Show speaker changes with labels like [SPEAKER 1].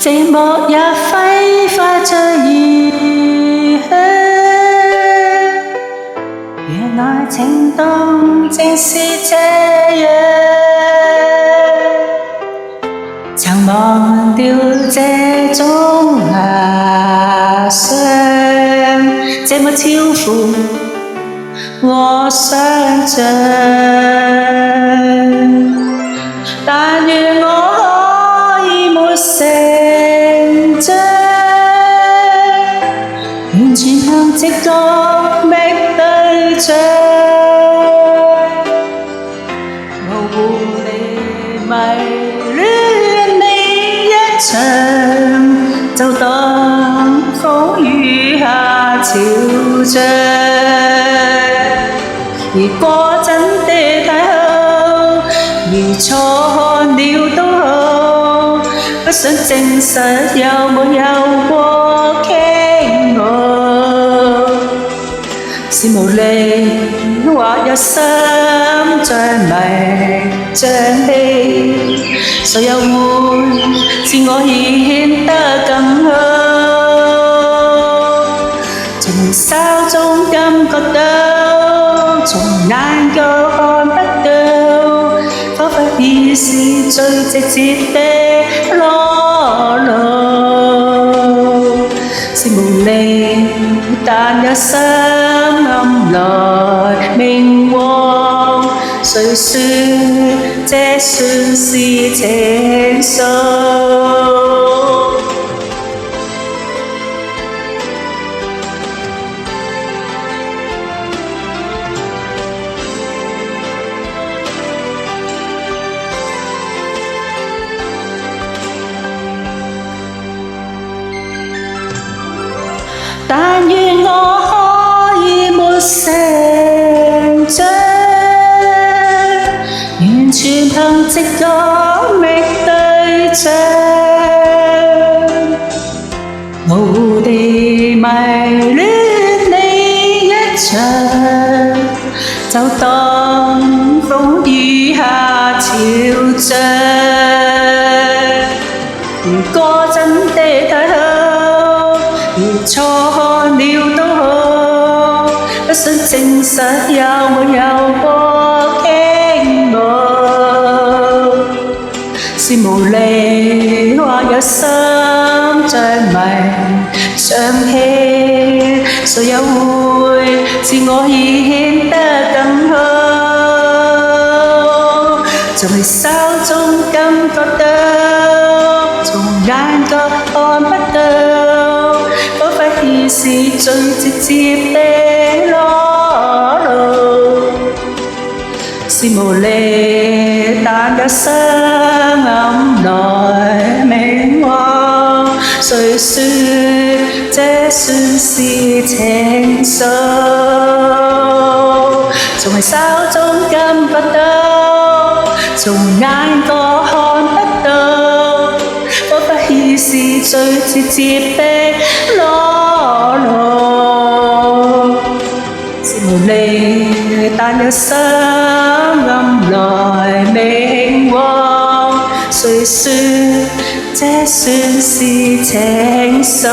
[SPEAKER 1] 寂寞也揮發着異鄉。原來情動正是這樣，曾忘掉這種遐想，這麼超乎我想象。但願我可以沒成長，完全憑直覺覓對象，模糊地迷戀你一場，就當風雨下潮漲。如果真的太好，如錯看了都好，不想證實有沒有過傾慕，是無力或有心像迷像戲，誰又會自我已顯得更好？從手中感覺到，從眼角看不到，彷彿已是最直接的裸露，是無力但有心暗來明往，誰說這算是情愫？但願我可以沒成長，完全憑直覺覓對象，模糊地迷戀你一場，就當風雨下潮漲。如果真的太好，如錯看了都好，不想證實有沒有過傾慕，是無力或有心像迷像戲，誰又會自我已顯得更好？在手中感覺到，從眼角看不到，彷彿已是最直接的裸露，是無力但有心暗來明往，誰說這算是情愫？從手中感覺到，從眼角看不到，彷彿已是最直接的裸露，是無力但有心暗來明往，誰說這算是情愫？